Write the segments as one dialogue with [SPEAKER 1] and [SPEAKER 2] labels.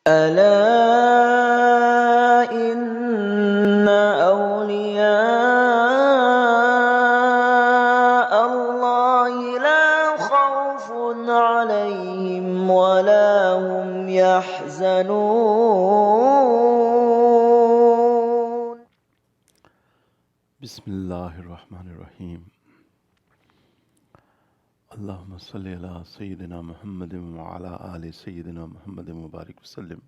[SPEAKER 1] ألا إن أولياء الله لا خوف عليهم ولا هم يحزنون.
[SPEAKER 2] بسم اللہ الرحمن الرحیم اللہم صلی علی سیدنا محمد وعلی آل سیدنا محمد مبارک وسلم۔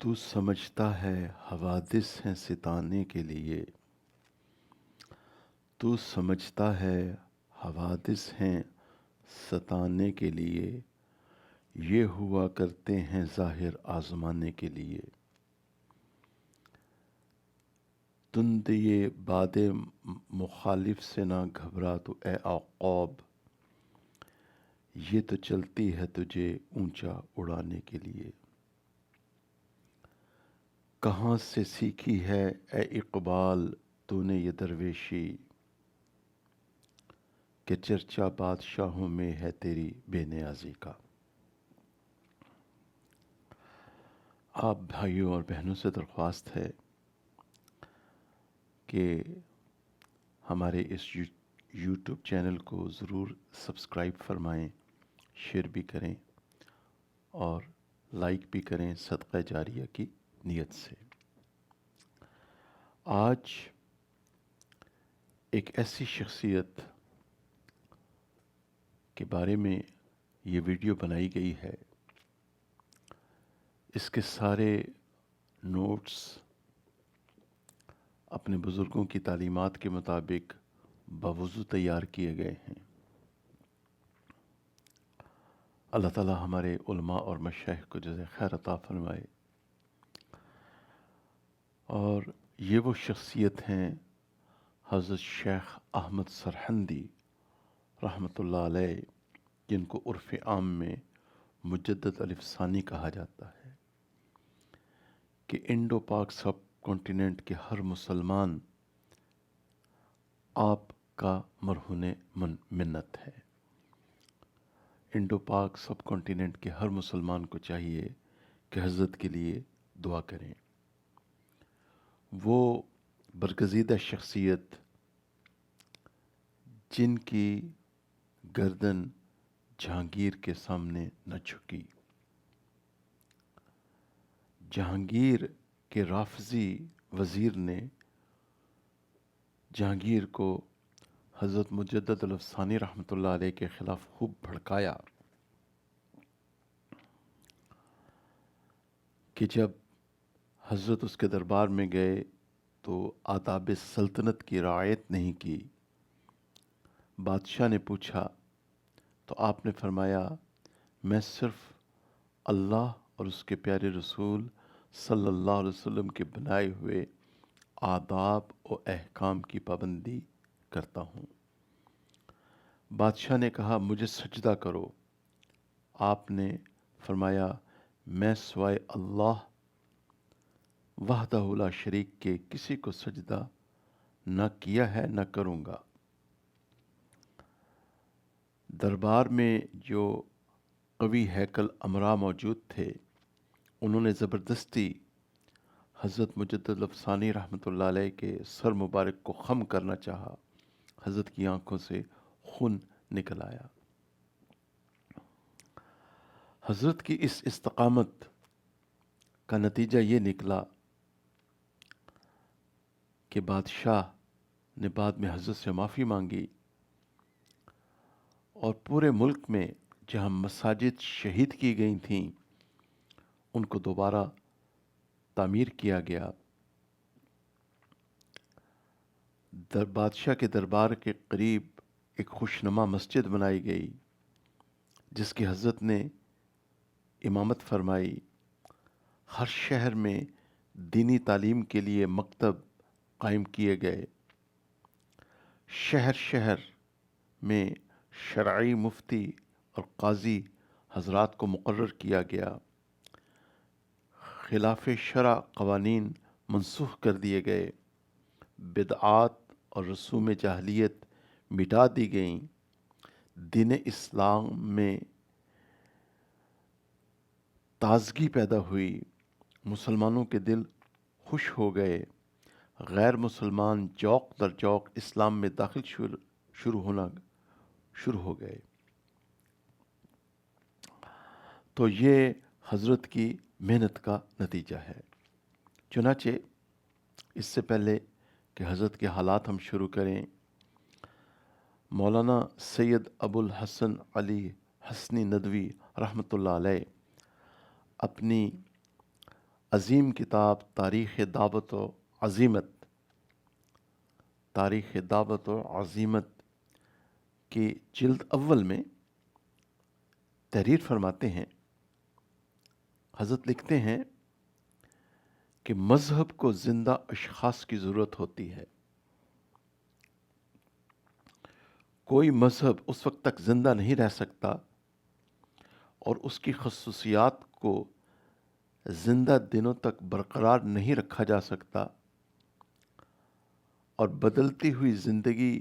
[SPEAKER 2] تو سمجھتا ہے حوادث ہیں ستانے کے لیے، تو سمجھتا ہے حوادث ہیں ستانے کے لیے، یہ ہوا کرتے ہیں ظاہر آزمانے کے لیے۔ تند یہ باد مخالف سے نہ گھبرا تو اے عقاب، یہ تو چلتی ہے تجھے اونچا اڑانے کے لیے۔ کہاں سے سیکھی ہے اے اقبال تو نے یہ درویشی، کہ چرچا بادشاہوں میں ہے تیری بے نیازی کا۔ آپ بھائیوں اور بہنوں سے درخواست ہے کہ ہمارے اس یوٹیوب چینل کو ضرور سبسکرائب فرمائیں، شیئر بھی کریں اور لائک بھی کریں صدقہ جاریہ کی نیت سے۔ آج ایک ایسی شخصیت کے بارے میں یہ ویڈیو بنائی گئی ہے، اس کے سارے نوٹس اپنے بزرگوں کی تعلیمات کے مطابق بوضو تیار کیے گئے ہیں۔ اللہ تعالی ہمارے علماء اور مشائخ کو جزائے خیر عطا فرمائے۔ اور یہ وہ شخصیت ہیں حضرت شیخ احمد سرہندی رحمۃ اللہ علیہ، جن کو عرف عام میں مجدد الف ثانی کہا جاتا ہے، کہ انڈو پاک سب کانٹیننٹ کے ہر مسلمان آپ کا مرہون منت ہے۔ انڈو پاک سب کانٹیننٹ کے ہر مسلمان کو چاہیے کہ حضرت کے لیے دعا کریں۔ وہ برگزیدہ شخصیت جن کی گردن جہانگیر کے سامنے نہ جھکی، جہانگیر کے رافضی وزیر نے جہانگیر کو حضرت مجدد الف ثانی رحمۃ اللہ علیہ کے خلاف خوب بھڑکایا کہ جب حضرت اس کے دربار میں گئے تو آداب سلطنت کی رعایت نہیں کی۔ بادشاہ نے پوچھا تو آپ نے فرمایا، میں صرف اللہ اور اس کے پیارے رسول صلی اللہ علیہ وسلم کے بنائے ہوئے آداب و احکام کی پابندی کرتا ہوں۔ بادشاہ نے کہا، مجھے سجدہ کرو۔ آپ نے فرمایا، میں سوائے اللہ وحدہ لا شریک کے کسی کو سجدہ نہ کیا ہے نہ کروں گا۔ دربار میں جو قوی ہیکل امراء موجود تھے، انہوں نے زبردستی حضرت مجدد الف ثانی رحمۃ اللہ علیہ کے سر مبارک کو خم کرنا چاہا۔ حضرت کی آنکھوں سے خون نکل آیا۔ حضرت کی اس استقامت کا نتیجہ یہ نکلا کہ بادشاہ نے بعد میں حضرت سے معافی مانگی، اور پورے ملک میں جہاں مساجد شہید کی گئی تھیں ان کو دوبارہ تعمیر کیا گیا۔ بادشاہ کے دربار کے قریب ایک خوشنما مسجد بنائی گئی جس کی حضرت نے امامت فرمائی۔ ہر شہر میں دینی تعلیم کے لیے مکتب قائم کیے گئے۔ شہر شہر میں شرعی مفتی اور قاضی حضرات کو مقرر کیا گیا۔ خلاف شرع قوانین منسوخ کر دیے گئے۔ بدعات اور رسوم جاہلیت مٹا دی گئیں۔ دین اسلام میں تازگی پیدا ہوئی، مسلمانوں کے دل خوش ہو گئے، غیر مسلمان جوق در جوق اسلام میں داخل شروع ہو گئے۔ تو یہ حضرت کی محنت کا نتیجہ ہے۔ چنانچہ اس سے پہلے کہ حضرت کے حالات ہم شروع کریں، مولانا سید ابو الحسن علی حسنی ندوی رحمۃ اللہ علیہ اپنی عظیم کتاب تاریخ دعوت و عظیمت کی جلد اول میں تحریر فرماتے ہیں، حضرت لکھتے ہیں کہ مذہب کو زندہ اشخاص کی ضرورت ہوتی ہے۔ کوئی مذہب اس وقت تک زندہ نہیں رہ سکتا اور اس کی خصوصیات کو زندہ دنوں تک برقرار نہیں رکھا جا سکتا اور بدلتی ہوئی زندگی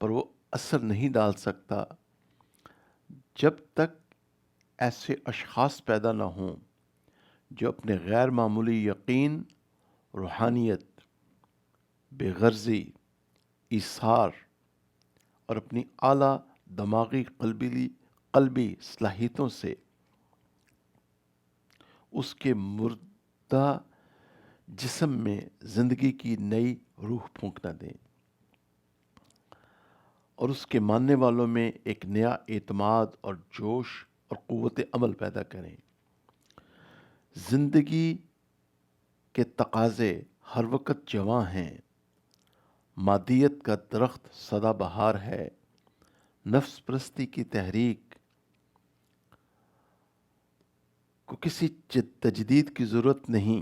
[SPEAKER 2] پر وہ اثر نہیں ڈال سکتا جب تک ایسے اشخاص پیدا نہ ہوں جو اپنے غیر معمولی یقین، روحانیت، بے غرضی، ایثار اور اپنی اعلیٰ دماغی قلبی صلاحیتوں سے اس کے مردہ جسم میں زندگی کی نئی روح پھونک نہ دیں اور اس کے ماننے والوں میں ایک نیا اعتماد اور جوش اور قوت عمل پیدا کریں۔ زندگی کے تقاضے ہر وقت جواں ہیں، مادیت کا درخت سدا بہار ہے، نفس پرستی کی تحریک کو کسی تجدید کی ضرورت نہیں،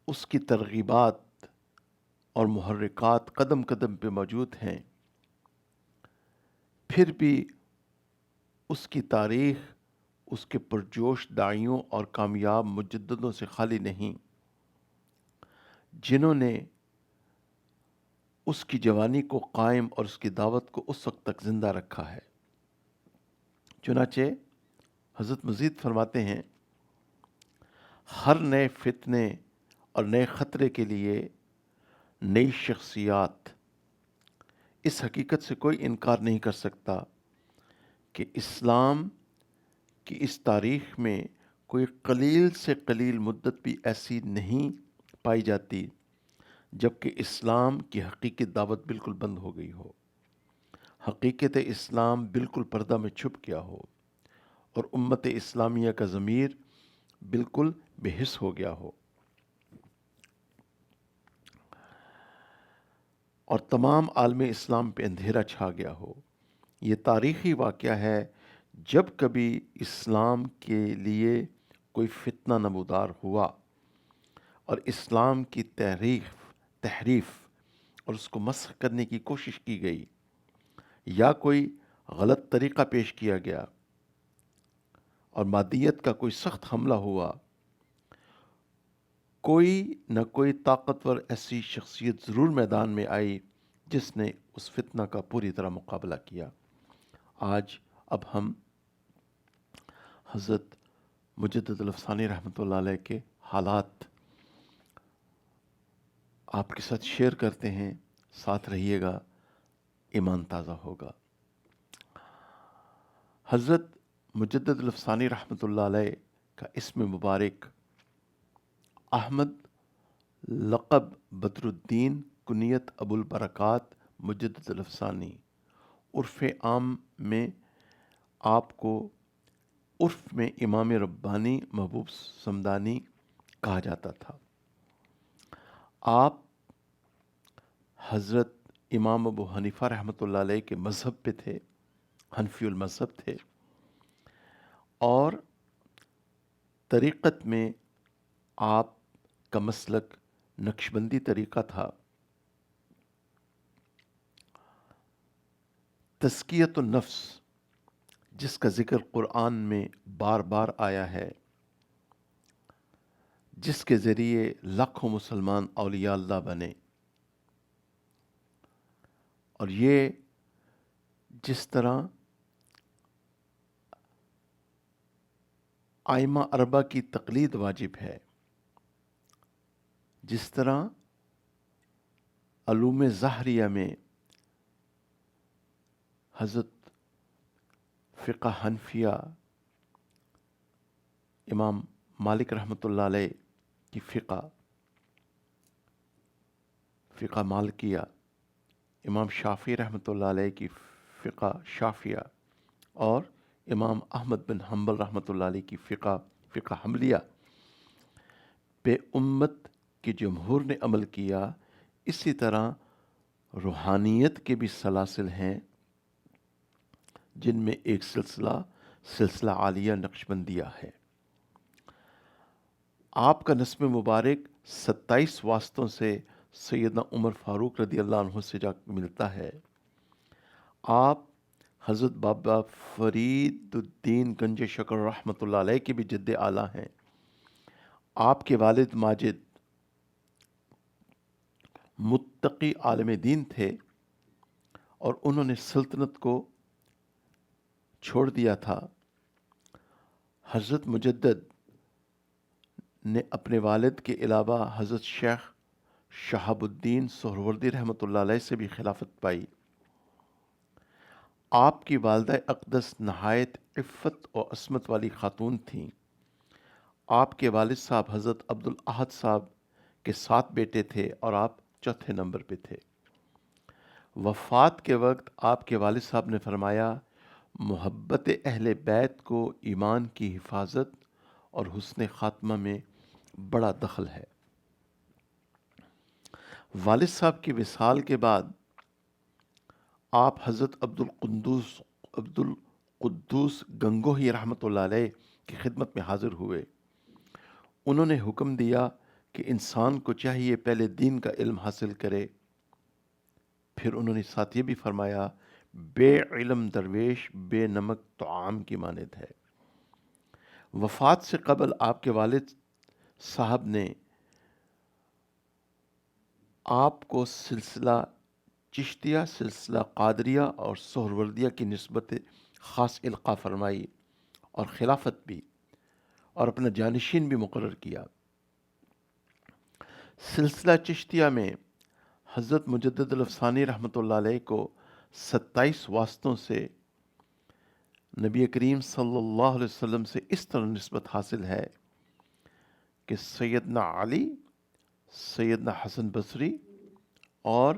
[SPEAKER 2] اس کی ترغیبات اور محرکات قدم قدم پہ موجود ہیں، پھر بھی اس کی تاریخ اس کے پرجوش داعیوں اور کامیاب مجددوں سے خالی نہیں، جنہوں نے اس کی جوانی کو قائم اور اس کی دعوت کو اس وقت تک زندہ رکھا ہے۔ چنانچہ حضرت مزید فرماتے ہیں، ہر نئے فتنے اور نئے خطرے کے لیے نئی شخصیات اس حقیقت سے کوئی انکار نہیں کر سکتا کہ اسلام کی اس تاریخ میں کوئی قلیل سے قلیل مدت بھی ایسی نہیں پائی جاتی جبکہ اسلام کی حقیقی دعوت بالکل بند ہو گئی ہو، حقیقت اسلام بالکل پردہ میں چھپ گیا ہو اور امت اسلامیہ کا ضمیر بالکل بے حس ہو گیا ہو اور تمام عالم اسلام پہ اندھیرا چھا گیا ہو۔ یہ تاریخی واقعہ ہے جب کبھی اسلام کے لیے کوئی فتنہ نمودار ہوا اور اسلام کی تحریف اور اس کو مسخ کرنے کی کوشش کی گئی یا کوئی غلط طریقہ پیش کیا گیا اور مادیت کا کوئی سخت حملہ ہوا، کوئی نہ کوئی طاقتور ایسی شخصیت ضرور میدان میں آئی جس نے اس فتنہ کا پوری طرح مقابلہ کیا۔ آج اب ہم حضرت مجدد الافسانی رحمۃ اللہ علیہ کے حالات آپ کے ساتھ شیئر کرتے ہیں، ساتھ رہیے گا، ایمان تازہ ہوگا۔ حضرت مجدد الافسانی رحمۃ اللہ علیہ کا اسم مبارک احمد، لقب بدر الدین، کنیت ابو البرکات مجدد الافسانی، عرف عام میں آپ کو عرف میں امام ربانی محبوب سمدانی کہا جاتا تھا۔ آپ حضرت امام ابو حنیفہ رحمۃ اللہ علیہ کے مذہب پہ تھے، حنفی المذہب تھے، اور طریقت میں آپ کا مسلک نقشبندی طریقہ تھا۔ تزکیۃ النفس، جس کا ذکر قرآن میں بار بار آیا ہے، جس کے ذریعے لاکھوں مسلمان اولیاء اللہ بنے، اور یہ جس طرح آئمہ اربع کی تقلید واجب ہے، جس طرح علوم ظاہریہ میں حضرت فقہ حنفیہ امام مالک رحمۃ اللہ علیہ کی فقہ مالکیہ، امام شافعی رحمۃ اللہ علیہ کی فقہ شافعیہ، اور امام احمد بن حنبل رحمۃ اللہ علیہ کی فقہ حنبلیہ پہ امت کے جمہور نے عمل کیا، اسی طرح روحانیت کے بھی سلاسل ہیں، جن میں ایک سلسلہ عالیہ نقشبندیہ ہے۔ آپ کا نسب مبارک 27 واسطوں سے سیدنا عمر فاروق رضی اللہ عنہ سے جا ملتا ہے۔ آپ حضرت بابا فرید الدین گنج شکر رحمۃ اللہ علیہ کے بھی جد اعلیٰ ہیں۔ آپ کے والد ماجد متقی عالم دین تھے اور انہوں نے سلطنت کو چھوڑ دیا تھا۔ حضرت مجدد نے اپنے والد کے علاوہ حضرت شیخ شہاب الدین سہروردی رحمۃ اللہ علیہ سے بھی خلافت پائی۔ آپ کی والدہ اقدس نہایت عفت و عصمت والی خاتون تھیں۔ آپ کے والد صاحب حضرت عبدالاحد صاحب کے 7 بیٹے تھے اور آپ چوتھے نمبر پہ تھے۔ وفات کے وقت آپ کے والد صاحب نے فرمایا، محبت اہل بیت کو ایمان کی حفاظت اور حسن خاتمہ میں بڑا دخل ہے۔ والد صاحب کی وصال کے بعد آپ حضرت عبدالقدوس گنگوہی رحمۃ اللہ علیہ کی خدمت میں حاضر ہوئے۔ انہوں نے حکم دیا کہ انسان کو چاہیے پہلے دین کا علم حاصل کرے۔ پھر انہوں نے ساتھ یہ بھی فرمایا، بے علم درویش بے نمک طعام کی مانند ہے۔ وفات سے قبل آپ کے والد صاحب نے آپ کو سلسلہ چشتیہ، سلسلہ قادریہ اور سہروردیہ کی نسبت خاص القاء فرمائی اور خلافت بھی اور اپنا جانشین بھی مقرر کیا۔ سلسلہ چشتیہ میں حضرت مجدد الافسانی رحمۃ اللہ علیہ کو 27 واسطوں سے نبی کریم صلی اللہ علیہ وسلم سے اس طرح نسبت حاصل ہے کہ سیدنا علی، سیدنا حسن بصری اور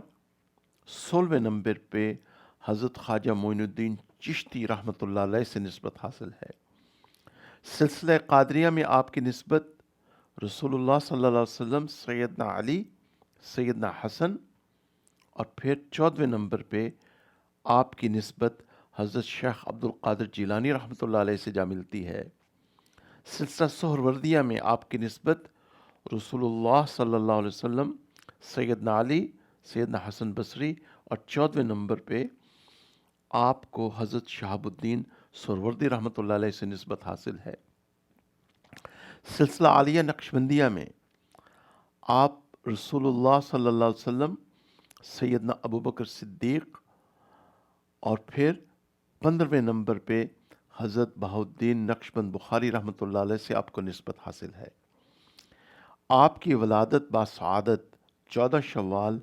[SPEAKER 2] 16ویں نمبر پہ حضرت خواجہ معین الدین چشتی رحمۃ اللہ علیہ سے نسبت حاصل ہے۔ سلسلہ قادریہ میں آپ کی نسبت رسول اللہ صلی اللہ علیہ وسلم، سیدنا علی، سیدنا حسن، اور پھر 14ویں نمبر پہ آپ کی نسبت حضرت شیخ عبد القادر جیلانی رحمۃ اللہ علیہ سے جا ملتی ہے۔ سلسلہ سہروردیہ میں آپ کی نسبت رسول اللہ صلی اللہ علیہ وسلم، سیدنا علی، سیدنا حسن بصری، اور 14ویں نمبر پہ آپ کو حضرت شہاب الدین سہروردی رحمۃ اللہ علیہ سے نسبت حاصل ہے۔ سلسلہ عالیہ نقشبندیہ میں آپ رسول اللہ صلی اللہ علیہ وسلم، سیدنا ابوبکر صدیق، اور پھر 15ویں نمبر پہ حضرت بہاؤالدین نقشبند بخاری رحمۃ اللہ علیہ سے آپ کو نسبت حاصل ہے۔ آپ کی ولادت باسعادت 14 شوال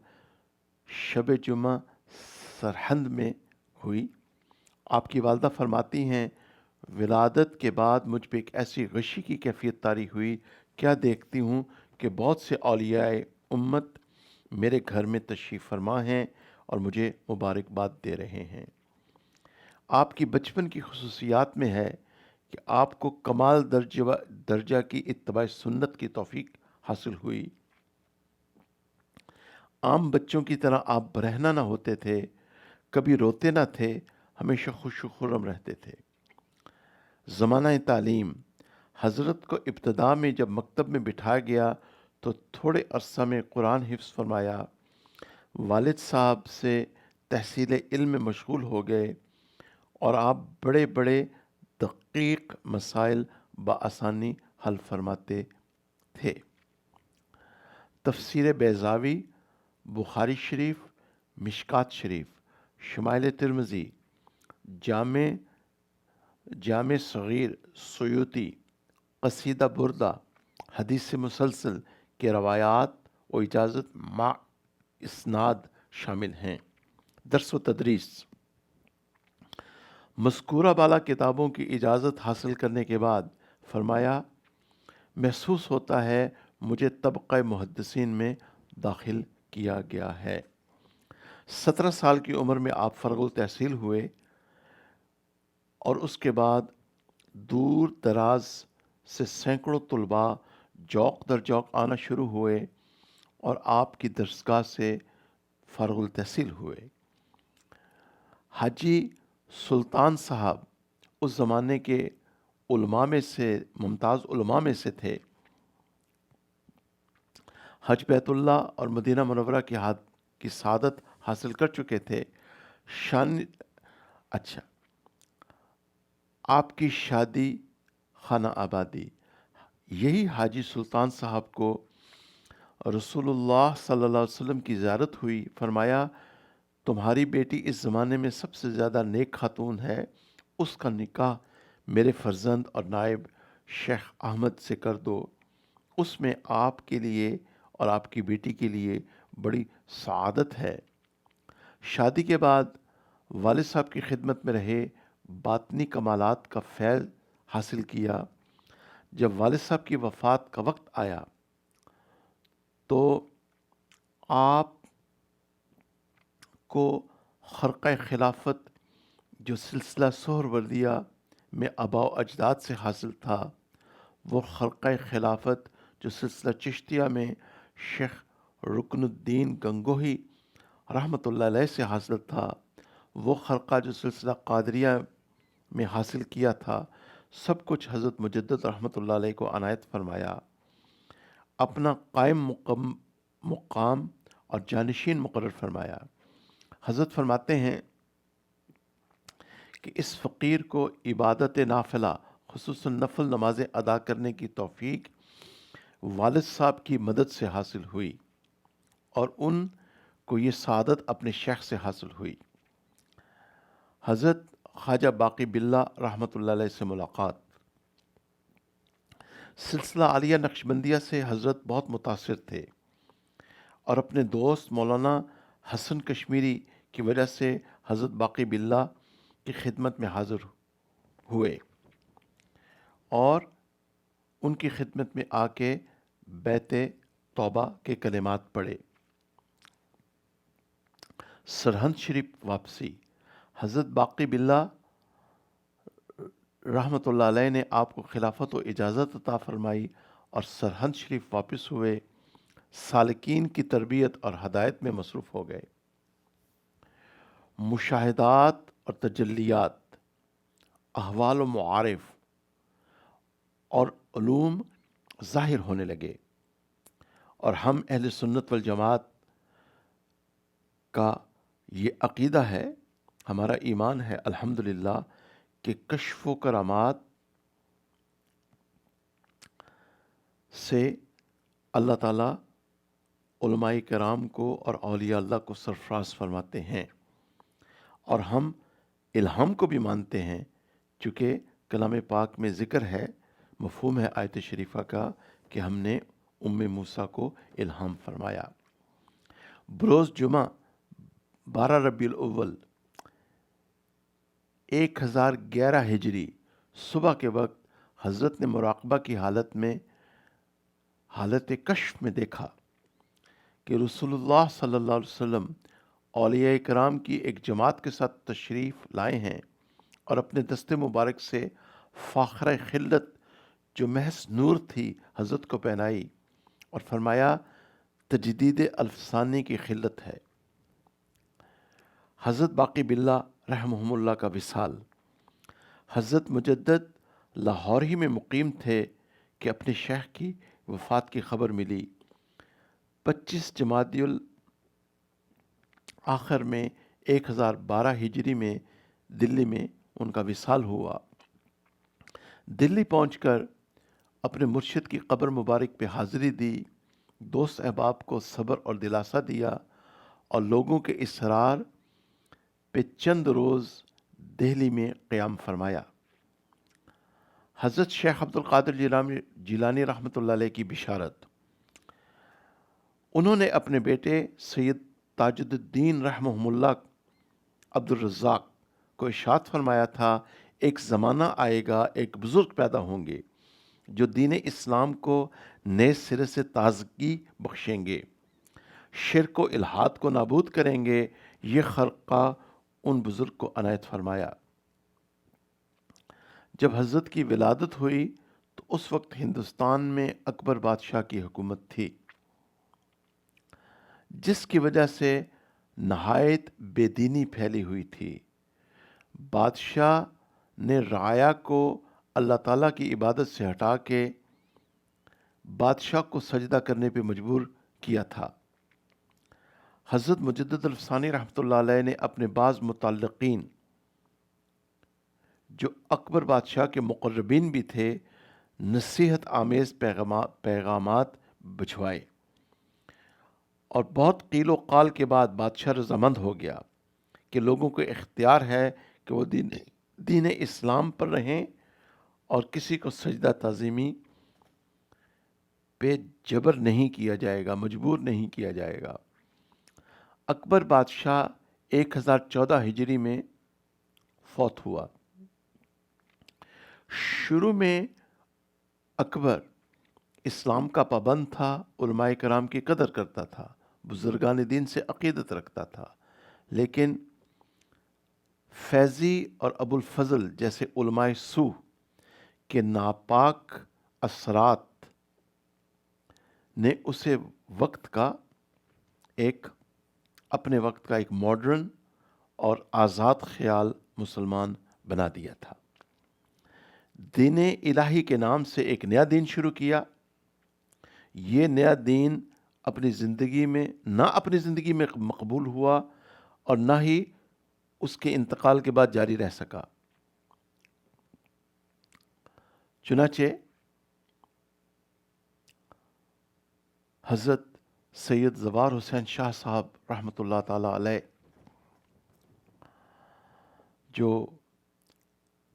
[SPEAKER 2] شب جمعہ سرہند میں ہوئی۔ آپ کی والدہ فرماتی ہیں، ولادت کے بعد مجھ پہ ایک ایسی غشی کی کیفیت طاری ہوئی، کیا دیکھتی ہوں کہ بہت سے اولیاء امت میرے گھر میں تشریف فرما ہیں اور مجھے مبارکباد دے رہے ہیں۔ آپ کی بچپن کی خصوصیات میں ہے کہ آپ کو کمال درجہ کی اتباع سنت کی توفیق حاصل ہوئی۔ عام بچوں کی طرح آپ برہنہ نہ ہوتے تھے، کبھی روتے نہ تھے، ہمیشہ خوش و خرم رہتے تھے۔ زمانہ تعلیم، حضرت کو ابتدا میں جب مکتب میں بٹھایا گیا تو تھوڑے عرصہ میں قرآن حفظ فرمایا۔ والد صاحب سے تحصیل علم میں مشغول ہو گئے اور آپ بڑے بڑے دقیق مسائل بآسانی حل فرماتے تھے۔ تفسیر بیضاوی، بخاری شریف، مشکات شریف، شمائل ترمذی، جامع صغیر سیوطی قصیدہ بردہ، حدیث مسلسل کے روایات و اجازت مع اسناد شامل ہیں۔ درس و تدریس: مذکورہ بالا کتابوں کی اجازت حاصل کرنے کے بعد فرمایا، محسوس ہوتا ہے مجھے طبقہ محدثین میں داخل کیا گیا ہے۔ 17 سال کی عمر میں آپ فرغ التحصیل ہوئے اور اس کے بعد دور دراز سے سینکڑوں طلباء جوق در جوق آنا شروع ہوئے اور آپ کی درسگاہ سے فارغ التحصیل ہوئے۔ حاجی سلطان صاحب اس زمانے کے علماء میں سے ممتاز علماء میں سے تھے۔ حج بیت اللہ اور مدینہ منورہ کی سعادت حاصل کر چکے تھے۔ آپ کی شادی خانہ آبادی، یہی حاجی سلطان صاحب کو رسول اللہ صلی اللہ علیہ وسلم کی زیارت ہوئی۔ فرمایا، تمہاری بیٹی اس زمانے میں سب سے زیادہ نیک خاتون ہے، اس کا نکاح میرے فرزند اور نائب شیخ احمد سے کر دو، اس میں آپ کے لیے اور آپ کی بیٹی کے لیے بڑی سعادت ہے۔ شادی کے بعد والد صاحب کی خدمت میں رہے، باطنی کمالات کا فیض حاصل کیا۔ جب والد صاحب کی وفات کا وقت آیا تو آپ کو خرقہ خلافت جو سلسلہ سہروردیہ میں آباء و اجداد سے حاصل تھا، وہ خرقہ خلافت جو سلسلہ چشتیہ میں شیخ رکن الدین گنگوہی رحمۃ اللہ علیہ سے حاصل تھا، وہ خرقہ جو سلسلہ قادریہ میں حاصل کیا تھا، سب کچھ حضرت مجدد رحمۃ اللہ علیہ کو عنایت فرمایا۔ اپنا قائم مقام اور جانشین مقرر فرمایا۔ حضرت فرماتے ہیں کہ اس فقیر کو عبادت نافلہ خصوصاً نفل نمازیں ادا کرنے کی توفیق والد صاحب کی مدد سے حاصل ہوئی اور ان کو یہ سعادت اپنے شیخ سے حاصل ہوئی۔ حضرت خواجہ باقی باللہ رحمۃ اللہ علیہ سے ملاقات۔ سلسلہ عالیہ نقشبندیہ سے حضرت بہت متاثر تھے اور اپنے دوست مولانا حسن کشمیری کی وجہ سے حضرت باقی باللہ کی خدمت میں حاضر ہوئے اور ان کی خدمت میں آ کے بیت توبہ کے کلمات پڑھے۔ سرہند شریف واپسی۔ حضرت باقی باللہ رحمۃ اللہ علیہ نے آپ کو خلافت و اجازت عطا فرمائی اور سرہند شریف واپس ہوئے، سالکین کی تربیت اور ہدایت میں مصروف ہو گئے۔ مشاہدات اور تجلیات، احوال و معارف اور علوم ظاہر ہونے لگے، اور ہم اہل سنت والجماعت کا یہ عقیدہ ہے، ہمارا ایمان ہے الحمدللہ کہ کشف و کرامات سے اللہ تعالیٰ علماء کرام کو اور اولیاء اللہ کو سرفراز فرماتے ہیں، اور ہم الہام کو بھی مانتے ہیں، چونکہ کلام پاک میں ذکر ہے، مفہوم ہے آیت شریفہ کا کہ ہم نے موسیٰ کو الہام فرمایا۔ بروز جمعہ 12 ربیع الاول 1011 ہجری صبح کے وقت حضرت نے مراقبہ کی حالت کشف میں دیکھا کہ رسول اللہ صلی اللہ علیہ وسلم اولیاء کرام کی ایک جماعت کے ساتھ تشریف لائے ہیں اور اپنے دست مبارک سے فاخرہ خلت جو محض نور تھی حضرت کو پہنائی اور فرمایا تجدید الفسانی کی خلت ہے۔ حضرت باقی باللہ رحمہم اللہ کا وصال۔ حضرت مجدد لاہور ہی میں مقیم تھے کہ اپنے شیخ کی وفات کی خبر ملی۔ 25 جمادی الاخر میں 1012 ہجری میں دلی میں ان کا وصال ہوا۔ دلی پہنچ کر اپنے مرشد کی قبر مبارک پہ حاضری دی، دوست احباب کو صبر اور دلاسا دیا اور لوگوں کے اصرار پہ چند روز دہلی میں قیام فرمایا۔ حضرت شیخ عبد القادر جیلانی رحمۃ اللہ علیہ کی بشارت۔ انہوں نے اپنے بیٹے سید تاجد الدین رحمہ اللہ عبد الرزاق کو ارشاد فرمایا تھا، ایک زمانہ آئے گا، ایک بزرگ پیدا ہوں گے جو دین اسلام کو نئے سرے سے تازگی بخشیں گے، شرک و الحاد کو نابود کریں گے۔ یہ خرقہ ان بزرگ کو عنایت فرمایا۔ جب حضرت کی ولادت ہوئی تو اس وقت ہندوستان میں اکبر بادشاہ کی حکومت تھی، جس کی وجہ سے نہایت بے دینی پھیلی ہوئی تھی۔ بادشاہ نے رعایا کو اللہ تعالیٰ کی عبادت سے ہٹا کے بادشاہ کو سجدہ کرنے پہ مجبور کیا تھا۔ حضرت مجدد الفسانی رحمۃ اللہ علیہ نے اپنے بعض متعلقین جو اکبر بادشاہ کے مقربین بھی تھے، نصیحت آمیز پیغامات بھجوائے، اور بہت قیل و قال کے بعد بادشاہ رضامند ہو گیا کہ لوگوں کو اختیار ہے کہ وہ دین اسلام پر رہیں اور کسی کو سجدہ تعظیمی پہ جبر نہیں کیا جائے گا، مجبور نہیں کیا جائے گا۔ اکبر بادشاہ 1014 ہجری میں فوت ہوا۔ شروع میں اکبر اسلام کا پابند تھا، علماء کرام کی قدر کرتا تھا، بزرگان دین سے عقیدت رکھتا تھا، لیکن فیضی اور ابو الفضل جیسے علماء سو کے ناپاک اثرات نے اسے اپنے وقت کا ایک ماڈرن اور آزاد خیال مسلمان بنا دیا تھا۔ دین الہی کے نام سے ایک نیا دین شروع کیا۔ یہ نیا دین اپنی زندگی میں مقبول ہوا اور نہ ہی اس کے انتقال کے بعد جاری رہ سکا۔ چنانچہ حضرت سید زوار حسین شاہ صاحب رحمۃ اللہ تعالی علیہ، جو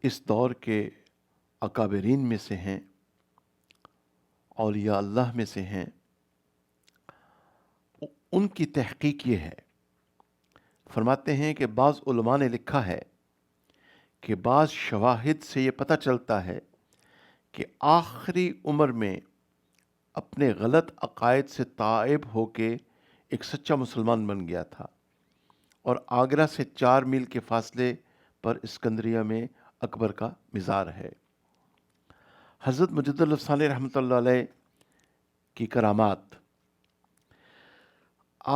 [SPEAKER 2] اس دور کے اکابرین میں سے ہیں، اولیاء اللہ میں سے ہیں، ان کی تحقیق یہ ہے، فرماتے ہیں کہ بعض علماء نے لکھا ہے کہ بعض شواہد سے یہ پتہ چلتا ہے کہ آخری عمر میں اپنے غلط عقائد سے تائب ہو کے ایک سچا مسلمان بن گیا تھا، اور آگرہ سے 4 میل کے فاصلے پر اسکندریہ میں اکبر کا مزار ہے۔ حضرت مجدد الفسانی رحمۃ اللہ علیہ کی کرامات: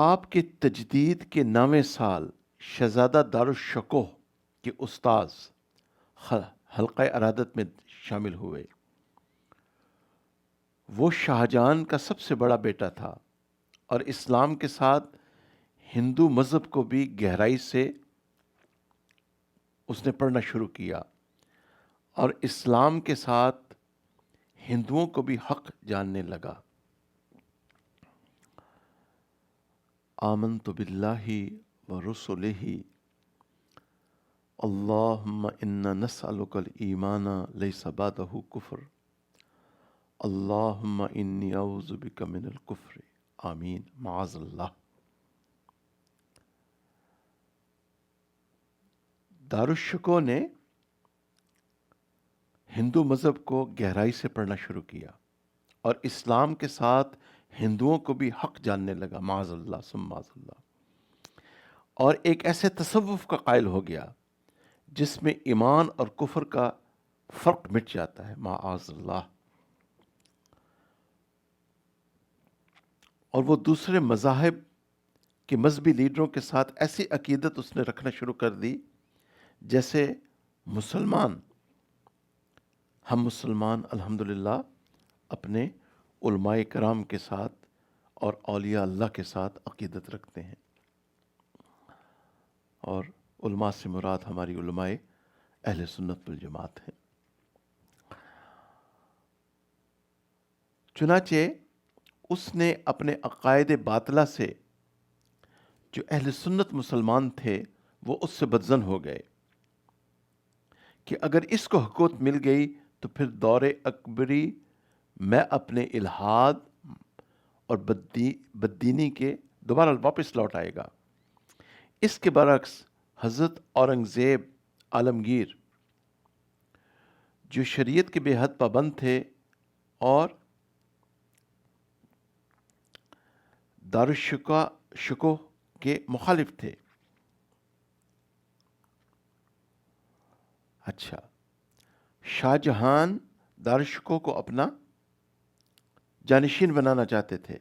[SPEAKER 2] آپ کے تجدید کے 9ویں سال شہزادہ دارالشکوہ کے استاذ حلقہ ارادت میں شامل ہوئے۔ وہ شاہجہان کا سب سے بڑا بیٹا تھا اور اسلام کے ساتھ ہندو مذہب کو بھی گہرائی سے اس نے پڑھنا شروع کیا، اور اسلام کے ساتھ ہندوؤں کو بھی حق جاننے لگا۔ آمنت باللہ ورسلہ اللہم انا نسألک الایمان لیس بعدہ کفر اللہم انی اعوذ بک من الکفر آمین معاذ اللہ۔ دارالشکوہ نے ہندو مذہب کو گہرائی سے پڑھنا شروع کیا اور اسلام کے ساتھ ہندوؤں کو بھی حق جاننے لگا، معاذ اللہ ثم معاذ اللہ، اور ایک ایسے تصوف کا قائل ہو گیا جس میں ایمان اور کفر کا فرق مٹ جاتا ہے، معاذ اللہ۔ اور وہ دوسرے مذاہب کے مذہبی لیڈروں کے ساتھ ایسی عقیدت اس نے رکھنا شروع کر دی جیسے ہم مسلمان الحمدللہ اپنے علماء کرام کے ساتھ اور اولیاء اللہ کے ساتھ عقیدت رکھتے ہیں، اور علماء سے مراد ہماری علماء اہل سنت والجماعت ہیں۔ چنانچہ اس نے اپنے عقائد باطلہ سے جو اہل سنت مسلمان تھے وہ اس سے بدظن ہو گئے کہ اگر اس کو حقوق مل گئی تو پھر دور اکبری میں اپنے الحاد اور بددینی کے دوبارہ واپس لوٹ آئے گا۔ اس کے برعکس حضرت اورنگزیب عالمگیر جو شریعت کے بے حد پابند تھے اور دارالشکوہ کے مخالف تھے۔ اچھا، شاہ جہان دارالشکوہ کو اپنا جانشین بنانا چاہتے تھے،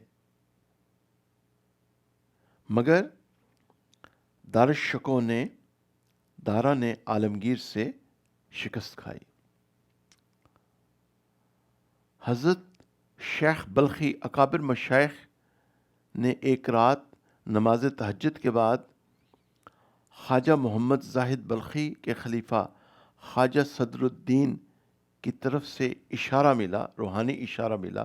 [SPEAKER 2] مگر دارا نے عالمگیر سے شکست کھائی۔ حضرت شیخ بلخی اکابر مشائخ نے ایک رات نماز تہجد کے بعد خواجہ محمد زاہد بلخی کے خلیفہ خواجہ صدر الدین کی طرف سے اشارہ ملا، روحانی اشارہ ملا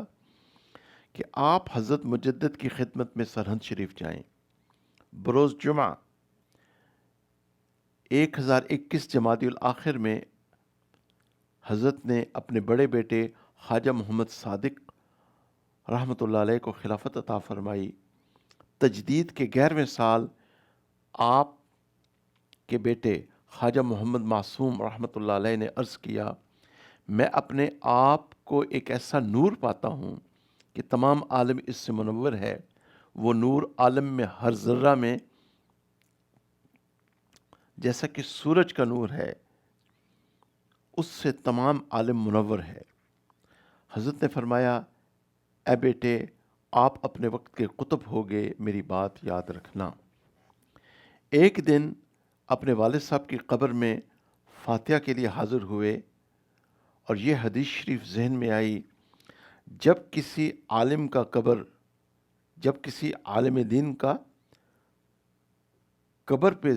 [SPEAKER 2] کہ آپ حضرت مجدد کی خدمت میں سرہند شریف جائیں۔ بروز جمعہ 1021 جمادی الاخر میں حضرت نے اپنے بڑے بیٹے خواجہ محمد صادق رحمۃ اللہ علیہ کو خلافت عطا فرمائی۔ تجدید کے 11ویں سال آپ کے بیٹے خواجہ محمد معصوم رحمۃ اللہ علیہ نے عرض کیا، میں اپنے آپ کو ایک ایسا نور پاتا ہوں کہ تمام عالم اس سے منور ہے۔ وہ نور عالم میں ہر ذرہ میں جیسا کہ سورج کا نور ہے، اس سے تمام عالم منور ہے۔ حضرت نے فرمایا، اے بیٹے، آپ اپنے وقت کے قطب ہو گئے، میری بات یاد رکھنا۔ ایک دن اپنے والد صاحب کی قبر میں فاتحہ کے لیے حاضر ہوئے اور یہ حدیث شریف ذہن میں آئی، جب کسی عالم دین کا قبر پہ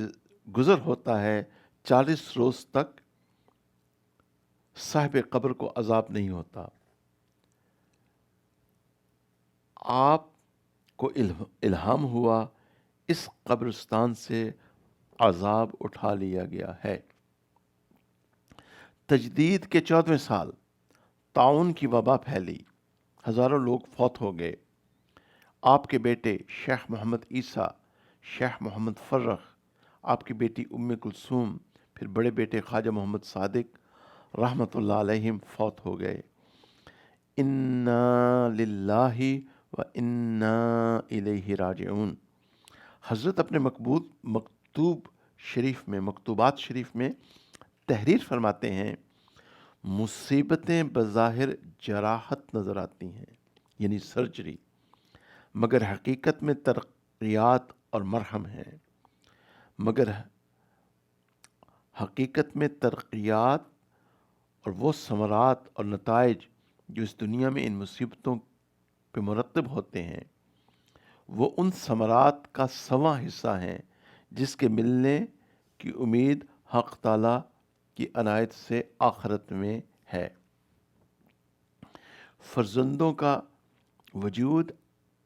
[SPEAKER 2] گزر ہوتا ہے 40 روز تک صاحب قبر کو عذاب نہیں ہوتا۔ آپ کو الہام ہوا، اس قبرستان سے عذاب اٹھا لیا گیا ہے۔ تجدید کے 14ویں سال طاعون کی وبا پھیلی، ہزاروں لوگ فوت ہو گئے۔ آپ کے بیٹے شیخ محمد عیسیٰ، شیخ محمد فرخ، آپ کی بیٹی ام کلثوم، پھر بڑے بیٹے خواجہ محمد صادق رحمۃ اللہ علیہم فوت ہو گئے۔ انا للہ و انا الیہ راجعون۔ حضرت اپنے مکتوبات شریف میں تحریر فرماتے ہیں، مصیبتیں بظاہر جراحت نظر آتی ہیں، یعنی سرجری، مگر حقیقت میں ترقیات اور مرہم ہیں۔ اور وہ ثمرات اور نتائج جو اس دنیا میں ان مصیبتوں پہ مرتب ہوتے ہیں، وہ ان ثمرات کا 100واں حصہ ہیں جس کے ملنے کی امید حق تعالی کی عنایت سے آخرت میں ہے۔ فرزندوں کا وجود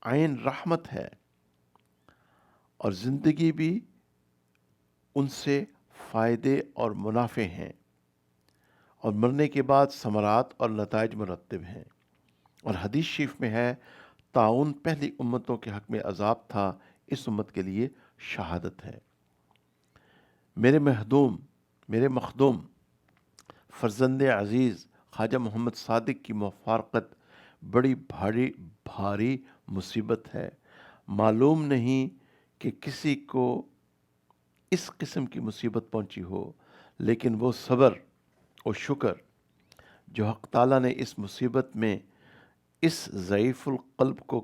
[SPEAKER 2] عین رحمت ہے اور زندگی بھی ان سے فائدے اور منافع ہیں، اور مرنے کے بعد ثمرات اور نتائج مرتب ہیں۔ اور حدیث شریف میں ہے، طاعون پہلی امتوں کے حق میں عذاب تھا، اس امت کے لیے شہادت ہے۔ میرے مخدوم فرزند عزیز خواجہ محمد صادق کی مفارقت بڑی بھاری مصیبت ہے۔ معلوم نہیں کہ کسی کو اس قسم کی مصیبت پہنچی ہو، لیکن وہ صبر اور شکر جو حق تعالیٰ نے اس مصیبت میں اس ضعیف القلب کو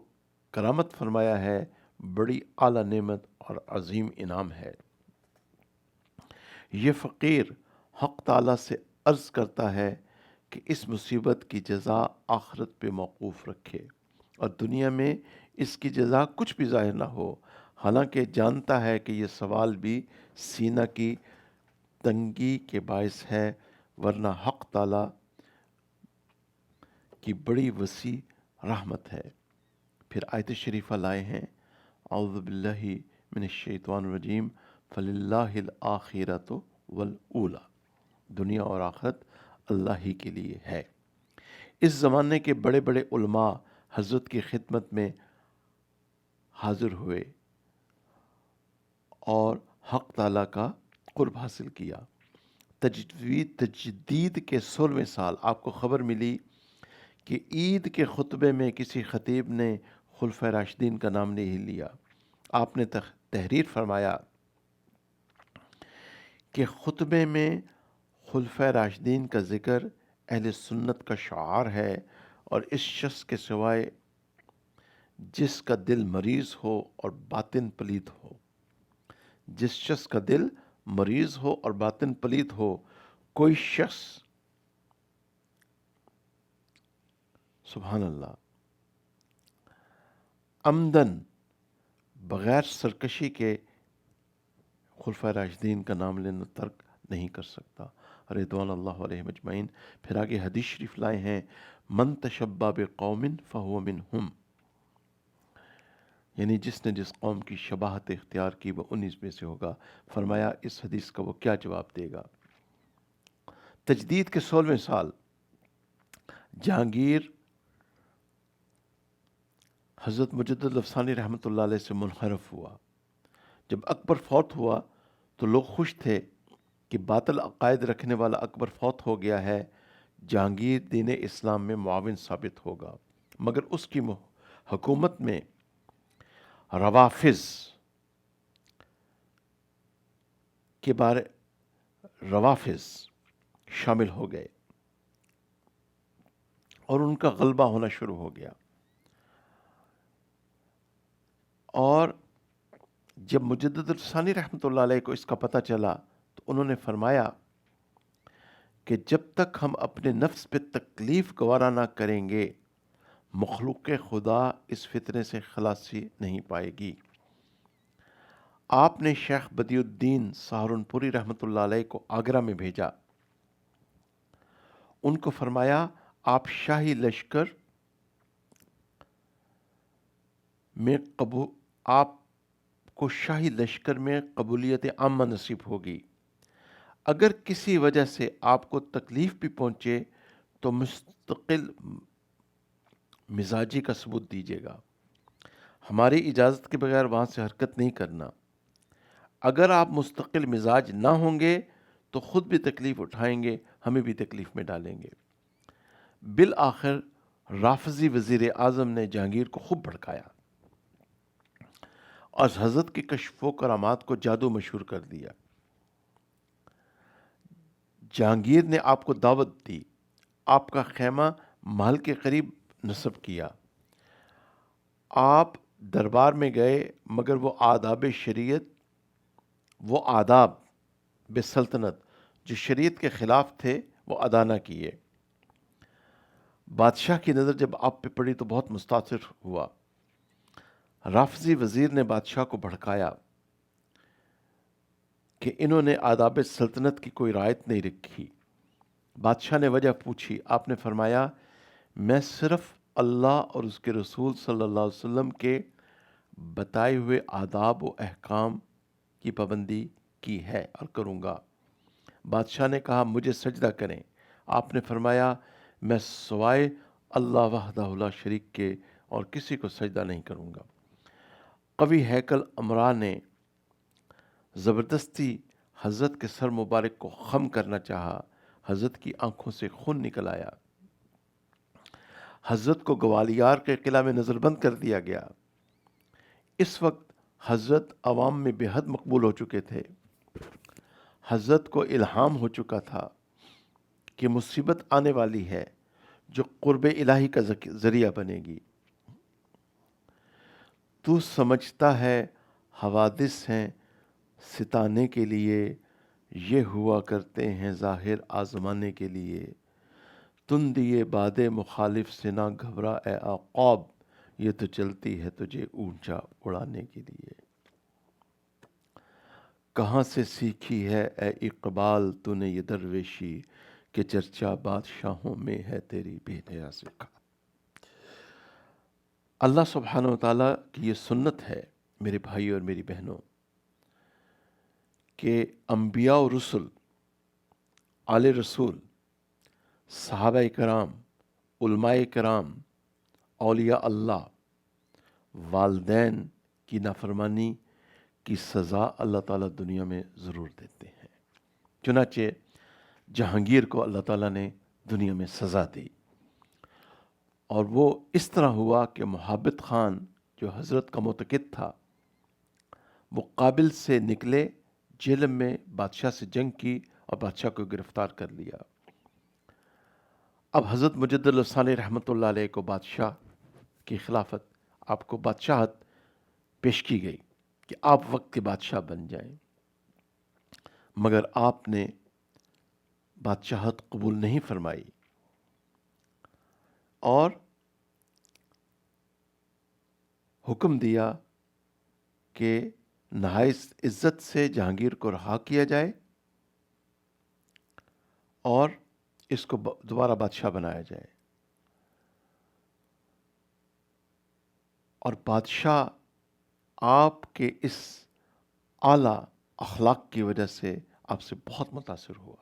[SPEAKER 2] کرامت فرمایا ہے، بڑی اعلیٰ نعمت اور عظیم انعام ہے۔ یہ فقیر حق تعالیٰ سے عرض کرتا ہے کہ اس مصیبت کی جزا آخرت پہ موقوف رکھے اور دنیا میں اس کی جزا کچھ بھی ظاہر نہ ہو، حالانکہ جانتا ہے کہ یہ سوال بھی سینہ کی تنگی کے باعث ہے، ورنہ حق تعالیٰ کی بڑی وسیع رحمت ہے۔ پھر آیت شریفہ لائے ہیں، اعوذ باللہ من الشیطان الرجیم، فللہ الآخرۃ والاولی، دنیا اور آخرت اللہ ہی کے لیے ہے۔ اس زمانے کے بڑے بڑے علماء حضرت کی خدمت میں حاضر ہوئے اور حق تعالیٰ کا قرب حاصل کیا۔ تجدید کے 16ویں سال آپ کو خبر ملی کہ عید کے خطبے میں کسی خطیب نے خلفۂ راشدین کا نام نہیں لیا۔ آپ نے تحریر فرمایا کہ خطبے میں خلفۂ راشدین کا ذکر اہل سنت کا شعار ہے، اور اس شخص کے سوائے جس کا دل مریض ہو اور باطن پلید ہو، جس شخص کا دل مریض ہو اور باطن پلید ہو، کوئی شخص، سبحان اللہ، عمدن بغیر سرکشی کے خلفۂ راشدین کا نام لینا ترک نہیں کر سکتا، رضوان اللہ علیہ مجمعین۔ پھر آگے حدیث شریف لائے ہیں، من تشبہ بقوم فہو منہم، یعنی جس نے جس قوم کی شباہت اختیار کی وہ انہی میں سے ہوگا۔ فرمایا اس حدیث کا وہ کیا جواب دے گا؟ تجدید کے 16ویں سال جہانگیر حضرت مجدد افسانی رحمۃ اللہ علیہ سے منحرف ہوا۔ جب اکبر فوت ہوا تو لوگ خوش تھے کہ باطل عقائد رکھنے والا اکبر فوت ہو گیا ہے، جہانگیر دین اسلام میں معاون ثابت ہوگا۔ مگر اس کی حکومت میں روافظ شامل ہو گئے اور ان کا غلبہ ہونا شروع ہو گیا، اور جب مجدد ثانی رحمۃ اللہ علیہ کو اس کا پتہ چلا تو انہوں نے فرمایا کہ جب تک ہم اپنے نفس پہ تکلیف گوارا نہ کریں گے، مخلوق خدا اس فتنے سے خلاصی نہیں پائے گی۔ آپ نے شیخ بدیع الدین سہارنپوری رحمۃ اللہ علیہ کو آگرہ میں بھیجا۔ ان کو فرمایا آپ کو شاہی لشکر میں قبولیت عامہ نصیب ہوگی۔ اگر کسی وجہ سے آپ کو تکلیف بھی پہنچے تو مستقل مزاجی کا ثبوت دیجیے گا، ہماری اجازت کے بغیر وہاں سے حرکت نہیں کرنا۔ اگر آپ مستقل مزاج نہ ہوں گے تو خود بھی تکلیف اٹھائیں گے، ہمیں بھی تکلیف میں ڈالیں گے۔ بالآخر رافضی وزیر اعظم نے جہانگیر کو خوب بھڑکایا اور حضرت کے کشف و کرامات کو جادو مشہور کر دیا۔ جہانگیر نے آپ کو دعوت دی، آپ کا خیمہ محل کے قریب نصب کیا، آپ دربار میں گئے، مگر وہ آداب سلطنت جو شریعت کے خلاف تھے وہ ادا نہ کیے۔ بادشاہ کی نظر جب آپ پہ پڑی تو بہت متاثر ہوا۔ رافضی وزیر نے بادشاہ کو بھڑکایا کہ انہوں نے آداب سلطنت کی کوئی رعایت نہیں رکھی۔ بادشاہ نے وجہ پوچھی، آپ نے فرمایا میں صرف اللہ اور اس کے رسول صلی اللہ علیہ وسلم کے بتائے ہوئے آداب و احکام کی پابندی کی ہے اور کروں گا۔ بادشاہ نے کہا مجھے سجدہ کریں۔ آپ نے فرمایا میں سوائے اللہ وحدہ لا شریک کے اور کسی کو سجدہ نہیں کروں گا۔ قوی ہیکل امرا نے زبردستی حضرت کے سر مبارک کو خم کرنا چاہا، حضرت کی آنکھوں سے خون نکل آیا، حضرت کو گوالیار کے قلعہ میں نظر بند کر دیا گیا۔ اس وقت حضرت عوام میں بے حد مقبول ہو چکے تھے۔ حضرت کو الہام ہو چکا تھا کہ مصیبت آنے والی ہے جو قرب الہی کا ذریعہ بنے گی۔ تو سمجھتا ہے حوادث ہیں ستانے کے لیے، یہ ہوا کرتے ہیں ظاہر آزمانے کے لیے۔ تن دیے باد مخالف سے نہ گھبرا اے عقاب، یہ تو چلتی ہے تجھے اونچا اڑانے کے لیے۔ کہاں سے سیکھی ہے اے اقبال تو نے یہ درویشی، کہ چرچا بادشاہوں میں ہے تیری بے حیا سکھا۔ اللہ سبحانہ وتعالیٰ کی یہ سنت ہے میرے بھائی اور میری بہنوں کہ انبیاء و رسل، آل رسول صحابہ کرام، علماء کرام، اولیاء اللہ، والدین کی نافرمانی کی سزا اللہ تعالیٰ دنیا میں ضرور دیتے ہیں۔ چنانچہ جہانگیر کو اللہ تعالیٰ نے دنیا میں سزا دی، اور وہ اس طرح ہوا کہ محبت خان جو حضرت کا معتقد تھا، وہ کابل سے نکلے، جہلم میں بادشاہ سے جنگ کی اور بادشاہ کو گرفتار کر لیا۔ اب حضرت مجدد الثانی رحمۃ اللہ علیہ کو بادشاہ کی خلافت، آپ کو بادشاہت پیش کی گئی کہ آپ وقت کے بادشاہ بن جائیں، مگر آپ نے بادشاہت قبول نہیں فرمائی اور حکم دیا کہ نہایت عزت سے جہانگیر کو رہا کیا جائے اور اس کو دوبارہ بادشاہ بنایا جائے۔ اور بادشاہ آپ کے اس اعلیٰ اخلاق کی وجہ سے آپ سے بہت متاثر ہوا،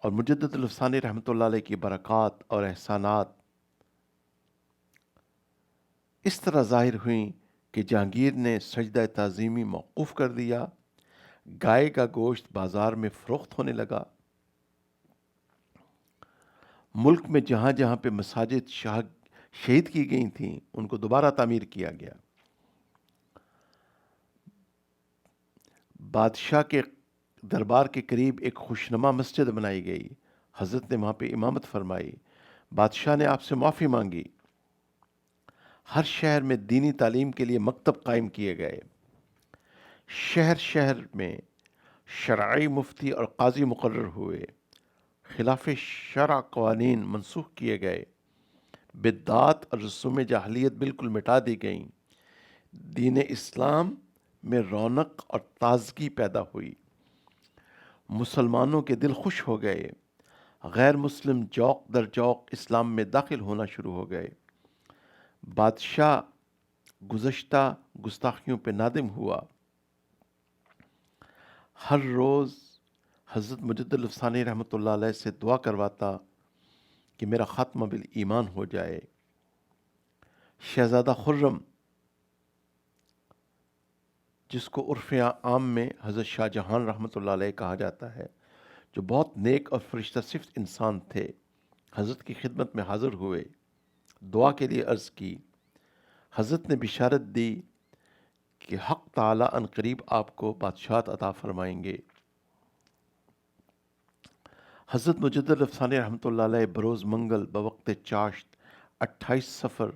[SPEAKER 2] اور مجدد الثانی رحمۃ اللہ علیہ کی برکات اور احسانات اس طرح ظاہر ہوئیں کہ جہانگیر نے سجدہ تعظیمی موقوف کر دیا، گائے کا گوشت بازار میں فروخت ہونے لگا، ملک میں جہاں جہاں پہ مساجد شہید کی گئی تھیں ان کو دوبارہ تعمیر کیا گیا، بادشاہ کے دربار کے قریب ایک خوشنما مسجد بنائی گئی، حضرت نے وہاں پہ امامت فرمائی، بادشاہ نے آپ سے معافی مانگی، ہر شہر میں دینی تعلیم کے لیے مکتب قائم کیے گئے، شہر شہر میں شرعی مفتی اور قاضی مقرر ہوئے، خلاف شرع قوانین منسوخ کیے گئے، بدعات اور رسوم جاہلیت بالکل مٹا دی گئیں، دین اسلام میں رونق اور تازگی پیدا ہوئی، مسلمانوں کے دل خوش ہو گئے، غیر مسلم جوق در جوق اسلام میں داخل ہونا شروع ہو گئے، بادشاہ گزشتہ گستاخیوں پہ نادم ہوا، ہر روز حضرت مجدد الثانی رحمۃ اللہ علیہ سے دعا کرواتا کہ میرا خاتمہ بالایمان ہو جائے۔ شہزادہ خرم، جس کو عرف عام میں حضرت شاہ جہان رحمۃ اللہ علیہ کہا جاتا ہے، جو بہت نیک اور فرشتہ صفت انسان تھے، حضرت کی خدمت میں حاضر ہوئے، دعا کے لیے عرض کی، حضرت نے بشارت دی کہ حق تعالیٰ ان قریب آپ کو بادشاہت عطا فرمائیں گے۔ حضرت مجدد الثانی رحمۃ اللہ علیہ بروز منگل بوقت چاشت 28 صفر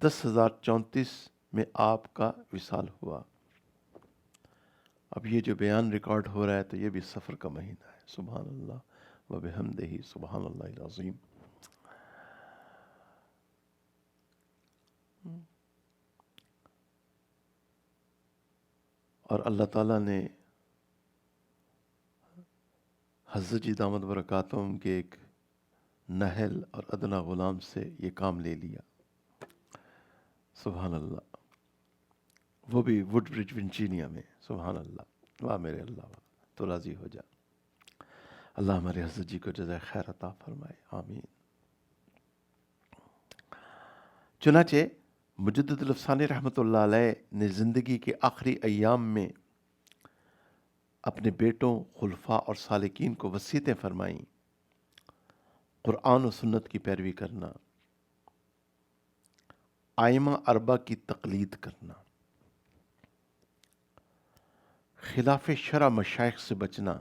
[SPEAKER 2] 10,034 میں آپ کا وصال ہوا۔ اب یہ جو بیان ریکارڈ ہو رہا ہے تو یہ بھی سفر کا مہینہ ہے، سبحان اللہ و بحمدہ، سبحان اللہ العظیم۔ اور اللہ تعالیٰ نے حضرت جی دامت برکاتہم کے ایک نحل اور ادنا غلام سے یہ کام لے لیا، سبحان اللہ، وہ بھی وڈ برج ورجینیا میں، سبحان اللہ، واہ میرے اللہ، تو راضی ہو جا، اللہ ہمارے حضرت جی کو جزائے خیر عطا فرمائے، آمین۔ چنانچہ مجدد الثانی رحمۃ اللہ علیہ نے زندگی کے آخری ایام میں اپنے بیٹوں، خلفاء اور سالکین کو وصیتیں فرمائیں، قرآن و سنت کی پیروی کرنا، ائمہ اربعہ کی تقلید کرنا، خلاف شرع مشائخ سے بچنا،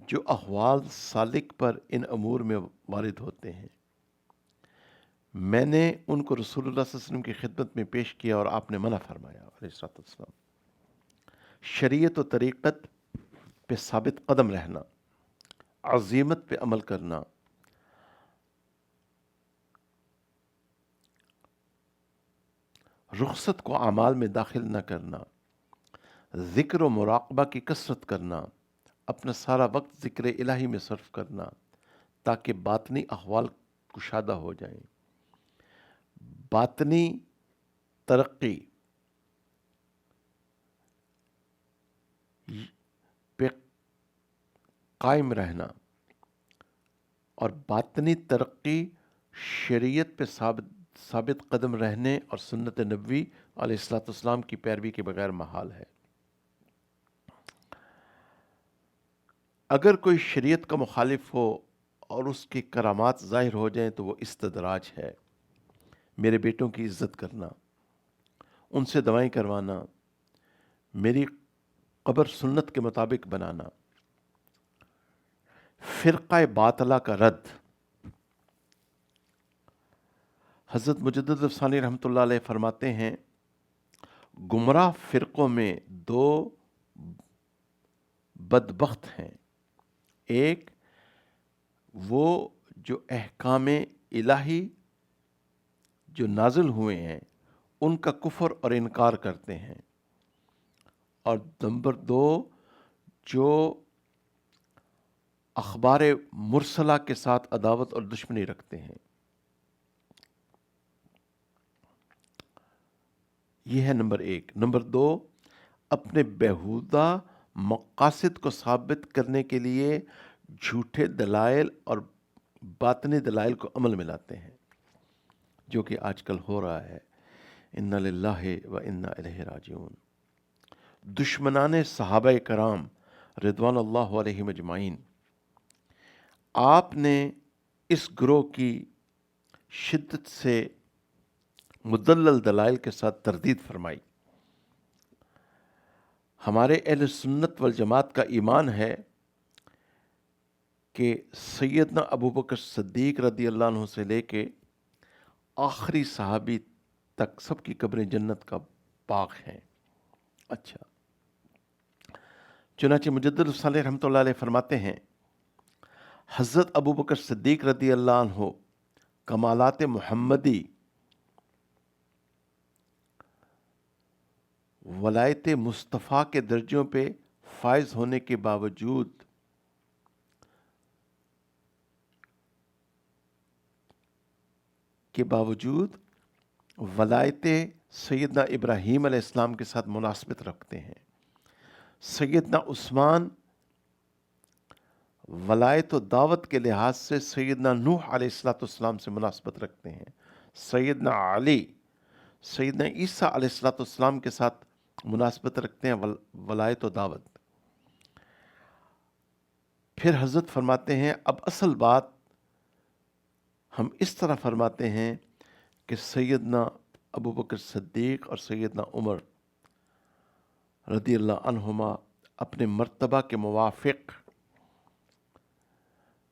[SPEAKER 2] جو احوال سالک پر ان امور میں وارد ہوتے ہیں، میں نے ان کو رسول اللہ صلی اللہ علیہ وسلم کی خدمت میں پیش کیا اور آپ نے منع فرمایا علیہ الصلوۃ والسلام۔ شریعت و طریقت پہ ثابت قدم رہنا، عزیمت پہ عمل کرنا، رخصت کو اعمال میں داخل نہ کرنا، ذکر و مراقبہ کی کثرت کرنا، اپنا سارا وقت ذکر الہی میں صرف کرنا تاکہ باطنی احوال کشادہ ہو جائیں، باطنی ترقی پہ قائم رہنا، اور باطنی ترقی شریعت پہ ثابت قدم رہنے اور سنت نبوی علیہ الصلوۃ والسلام کی پیروی کے بغیر محال ہے۔ اگر کوئی شریعت کا مخالف ہو اور اس کی کرامات ظاہر ہو جائیں تو وہ استدراج ہے۔ میرے بیٹوں کی عزت کرنا، ان سے دعائیں کروانا، میری قبر سنت کے مطابق بنانا، فرقہ باطلہ کا رد۔ حضرت مجدد افسانی رحمۃ اللہ علیہ فرماتے ہیں، گمراہ فرقوں میں دو بدبخت ہیں، ایک وہ جو احکام الہی جو نازل ہوئے ہیں ان کا کفر اور انکار کرتے ہیں، اور نمبر دو جو اخبار مرسلہ کے ساتھ عداوت اور دشمنی رکھتے ہیں۔ یہ ہے نمبر ایک۔ نمبر دو، اپنے بیہودہ مقاصد کو ثابت کرنے کے لیے جھوٹے دلائل اور باطنی دلائل کو عمل میں لاتے ہیں، جو کہ آج کل ہو رہا ہے۔ انا للہ و انا الیہ راجعون۔ دشمنان صحابہ کرام رضوان اللہ علیہم اجمعین، آپ نے اس گروہ کی شدت سے مدلل دلائل کے ساتھ تردید فرمائی۔ ہمارے اہل سنت والجماعت کا ایمان ہے کہ سیدنا ابو بکر صدیق رضی اللہ عنہ سے لے کے آخری صحابی تک سب کی قبریں جنت کا باغ ہیں۔ اچھا، چنانچہ مجدد صالح رحمۃ اللہ علیہ فرماتے ہیں، حضرت ابو بکر صدیق رضی اللہ عنہ کمالات محمدی، ولایت مصطفیٰ کے درجوں پہ فائز ہونے کے باوجود ولایت سیدنا ابراہیم علیہ السلام کے ساتھ مناسبت رکھتے ہیں۔ سیدنا عثمان ولایت و دعوت کے لحاظ سے سیدنا نوح علیہ السلام سے مناسبت رکھتے ہیں۔ سیدنا علی سیدنا عیسیٰ علیہ السلام کے ساتھ مناسبت رکھتے ہیں ولایت و دعوت۔ پھر حضرت فرماتے ہیں، اب اصل بات ہم اس طرح فرماتے ہیں کہ سیدنا ابو بکر صدیق اور سیدنا عمر رضی اللہ عنہما اپنے مرتبہ کے موافق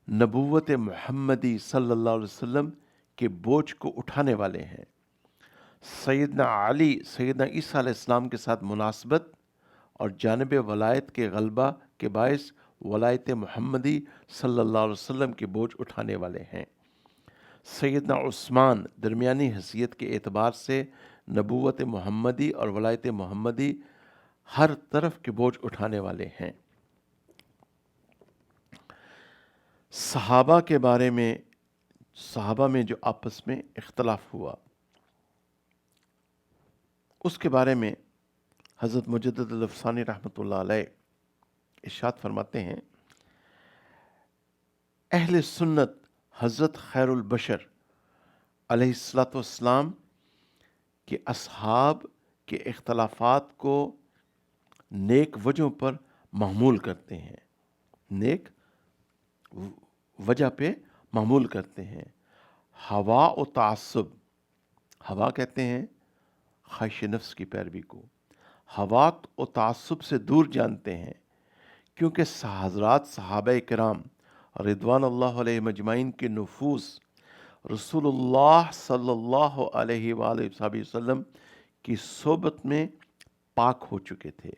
[SPEAKER 2] نبوت محمدی صلی اللہ علیہ وسلم کے بوجھ کو اٹھانے والے ہیں۔ سیدنا علی سیدنا عیسیٰ علیہ السلام کے ساتھ مناسبت اور جانب ولایت کے غلبہ کے باعث ولایت محمدی صلی اللہ علیہ وسلم کے بوجھ اٹھانے والے ہیں۔ سیدنا عثمان درمیانی حیثیت کے اعتبار سے نبوت محمدی اور ولایت محمدی ہر طرف کے بوجھ اٹھانے والے ہیں۔ صحابہ کے بارے میں، صحابہ میں جو آپس میں اختلاف ہوا، اس کے بارے میں حضرت مجدد الافسانی رحمۃ اللہ علیہ ارشاد فرماتے ہیں، اہل سنت حضرت خیر البشر علیہ الصلوۃ والسلام کے اصحاب کے اختلافات کو نیک وجہوں پر محمول کرتے ہیں، نیک وجہ پہ محمول کرتے ہیں۔ ہوا و تعصب، ہوا کہتے ہیں خواہش نفس کی پیروی کو، ہوا و تعصب سے دور جانتے ہیں، کیونکہ حضرات صحابہ کرام رضوان اللہ علیہ مجمعین کے نفوس رسول اللہ صلی اللہ علیہ وآلہ وسلم کی صحبت میں پاک ہو چکے تھے،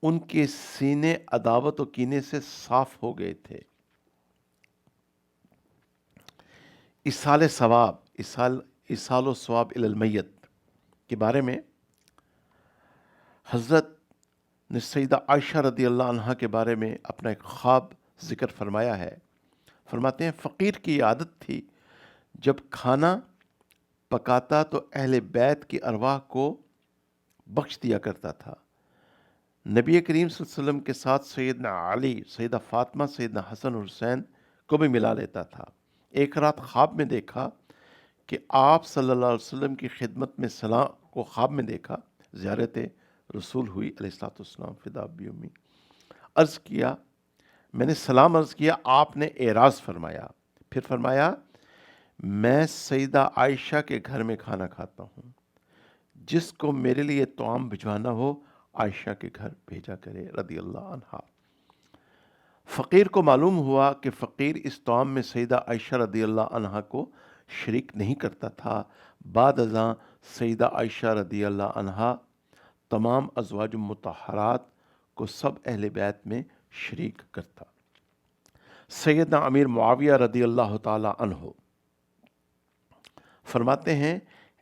[SPEAKER 2] ان کے سینے عداوت و کینے سے صاف ہو گئے تھے۔ ایصال ثواب، ایصال و ثواب الی المیت کے بارے میں حضرت نے سیدہ عائشہ رضی اللہ عنہا کے بارے میں اپنا ایک خواب ذکر فرمایا ہے۔ فرماتے ہیں، فقیر کی عادت تھی جب کھانا پکاتا تو اہل بیت کی ارواح کو بخش دیا کرتا تھا۔ نبی کریم صلی اللہ علیہ وسلم کے ساتھ سیدنا علی، سیدہ فاطمہ، سیدنا حسن اور حسین کو بھی ملا لیتا تھا۔ ایک رات خواب میں دیکھا کہ آپ صلی اللہ علیہ وسلم کی خدمت میں سلام کو خواب میں دیکھا، زیارت رسول ہوئی علیہ الصلوۃ والسلام، فدا بی امی۔ عرض کیا، میں نے سلام عرض کیا، آپ نے اعراض فرمایا، پھر فرمایا میں سیدہ عائشہ کے گھر میں کھانا کھاتا ہوں، جس کو میرے لیے طعام بھجوانا ہو عائشہ کے گھر بھیجا کرے رضی اللہ عنہا۔ فقیر کو معلوم ہوا کہ فقیر اس طعام میں سیدہ عائشہ رضی اللہ عنہا کو شریک نہیں کرتا تھا۔ بعد ازاں سیدہ عائشہ رضی اللہ عنہا تمام ازواج مطہرات کو سب اہل بیت میں شریک کرتا۔ سیدنا امیر معاویہ رضی اللہ تعالی عنہ فرماتے ہیں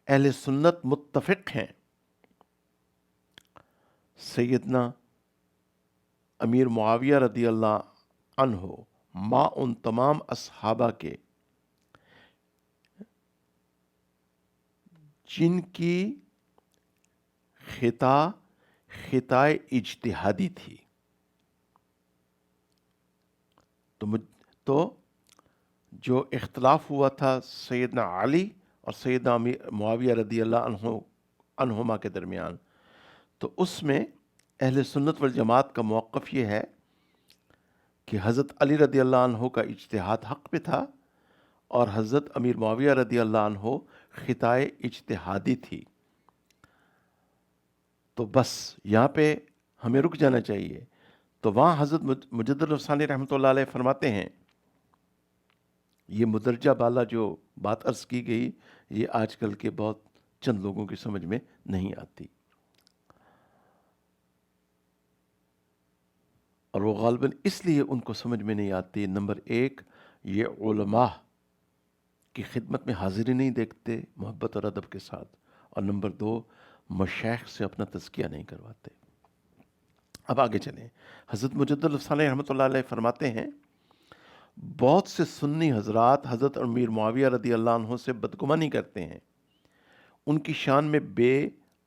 [SPEAKER 2] اہل سنت متفق ہیں سیدنا امیر معاویہ رضی اللہ عنہ ماں ان تمام اصحابہ کے جن کی خطائے اجتہادی تھی۔ تو جو اختلاف ہوا تھا سیدنا علی اور سیدنا معاویہ رضی اللہ عنہما کے درمیان، تو اس میں اہل سنت والجماعت کا موقف یہ ہے کہ حضرت علی رضی اللہ عنہ کا اجتہاد حق پہ تھا اور حضرت امیر معاویہ رضی اللہ عنہ خطائے اجتہادی تھی۔ تو بس یہاں پہ ہمیں رک جانا چاہیے۔ تو وہاں حضرت مجدد الافسانی رحمۃ اللہ علیہ فرماتے ہیں، یہ مدرجہ بالا جو بات عرض کی گئی یہ آج کل کے بہت چند لوگوں کی سمجھ میں نہیں آتی، اور وہ غالباً اس لیے ان کو سمجھ میں نہیں آتی، نمبر ایک یہ علماء کی خدمت میں حاضری نہیں دیکھتے محبت اور ادب کے ساتھ، اور نمبر دو مشائخ سے اپنا تزکیہ نہیں کرواتے۔ اب آگے چلیں۔ حضرت مجدد الافسانی رحمۃ اللہ علیہ فرماتے ہیں بہت سے سنی حضرات حضرت امیر معاویہ رضی اللہ عنہ سے بدگمانی کرتے ہیں، ان کی شان میں بے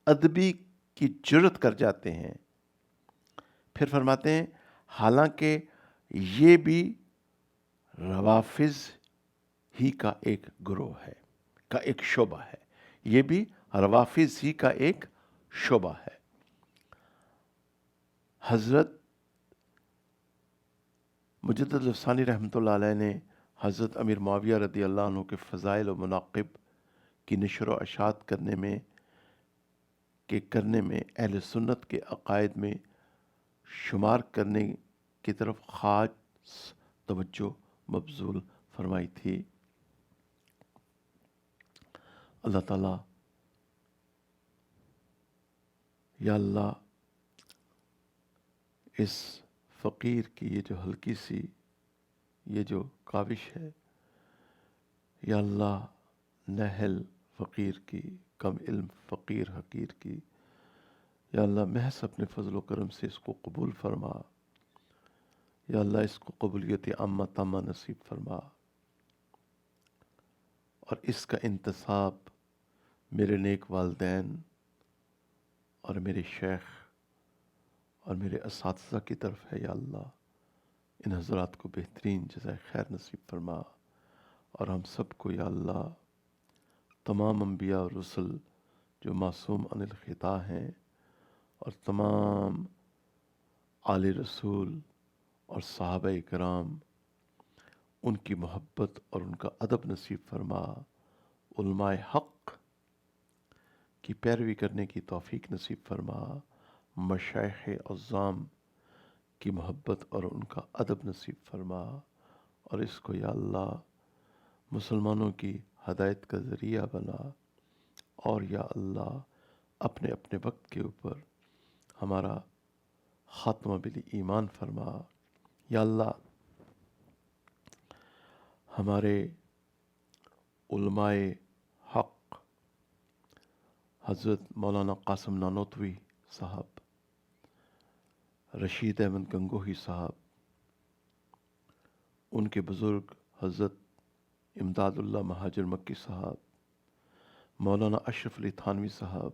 [SPEAKER 2] ادبی کی جرت کر جاتے ہیں۔ پھر فرماتے ہیں حالانکہ یہ بھی روافظ ہی کا ایک گروہ ہے، کا ایک شعبہ ہے، یہ بھی روافظ ہی کا ایک شعبہ ہے۔ حضرت مجدد الافسانی رحمۃ اللہ علیہ نے حضرت امیر معاویہ رضی اللہ عنہ کے فضائل و مناقب کی نشر و اشاعت کرنے میں اہل سنت کے عقائد میں شمار کرنے کی طرف خاص توجہ مبذول فرمائی تھی۔ اللہ تعالیٰ یا اللہ اس فقیر کی یہ جو ہلکی سی یہ جو کاوش ہے، یا اللہ نہل فقیر کی، کم علم فقیر حقیر کی، یا اللہ محض اپنے فضل و کرم سے اس کو قبول فرما، یا اللہ اس کو قبولیت عامہ تامہ نصیب فرما، اور اس کا انتصاب میرے نیک والدین اور میرے شیخ اور میرے اساتذہ کی طرف ہے۔ یا اللہ ان حضرات کو بہترین جزائے خیر نصیب فرما، اور ہم سب کو یا اللہ تمام انبیاء اور رسل جو معصوم عن الخطا ہیں، اور تمام آل رسول اور صحابہ کرام، ان کی محبت اور ان کا ادب نصیب فرما، علماء حق کی پیروی کرنے کی توفیق نصیب فرما، مشائخ عظام کی محبت اور ان کا ادب نصیب فرما، اور اس کو یا اللہ مسلمانوں کی ہدایت کا ذریعہ بنا، اور یا اللہ اپنے اپنے وقت کے اوپر ہمارا خاتمہ بالایمان فرما۔ یا اللہ ہمارے علماء حق حضرت مولانا قاسم نانوتوی صاحب، رشید احمد گنگوہی صاحب، ان کے بزرگ حضرت امداد اللہ مہاجر مکی صاحب، مولانا اشرف علی تھانوی صاحب،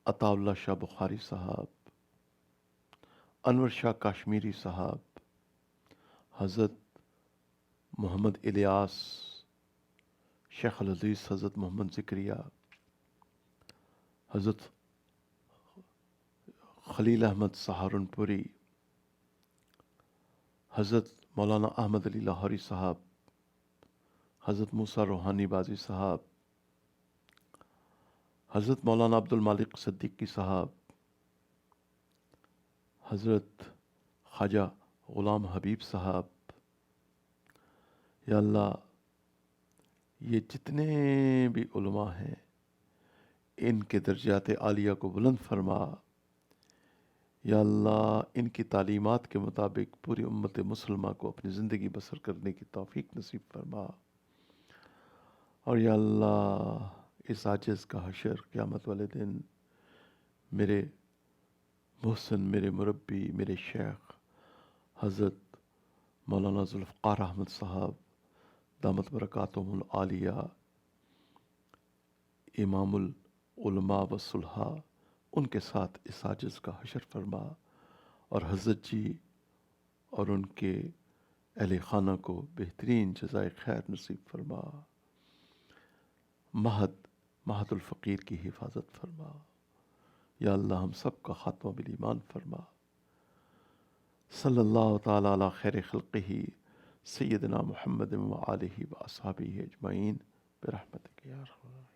[SPEAKER 2] عطا اللہ شاہ بخاری صاحب، انور شاہ کاشمیری صاحب، حضرت محمد الیاس، شیخ الحدیث حضرت محمد زکریا، حضرت خلیل احمد سہارنپوری، حضرت مولانا احمد علی لاہوری صاحب، حضرت موسیٰ روحانی بازی صاحب، حضرت مولانا عبد المالک صدیقی صاحب، حضرت خواجہ غلام حبیب صاحب، یا اللہ یہ جتنے بھی علماء ہیں ان کے درجات عالیہ کو بلند فرما، یا اللہ ان کی تعلیمات کے مطابق پوری امت مسلمہ کو اپنی زندگی بسر کرنے کی توفیق نصیب فرما، اور یا اللہ اس عاجز کا حشر قیامت والے دن میرے محسن، میرے مربی، میرے شیخ حضرت مولانا ذوالفقار احمد صاحب دامت برکاتہم العالیہ، امام العلماء والصلحاء، ان کے ساتھ اس عاجز کا حشر فرما، اور حضرت جی اور ان کے اہل خانہ کو بہترین جزائے خیر نصیب فرما، مہد الفقیر کی حفاظت فرما، یا اللہ ہم سب کا خاتمہ بالایمان فرما۔ صلی اللہ تعالی علی خیر خلقہ سیدنا محمد و آلہ و اصحابہ اجمعین برحمتک یا ارحم الراحمین۔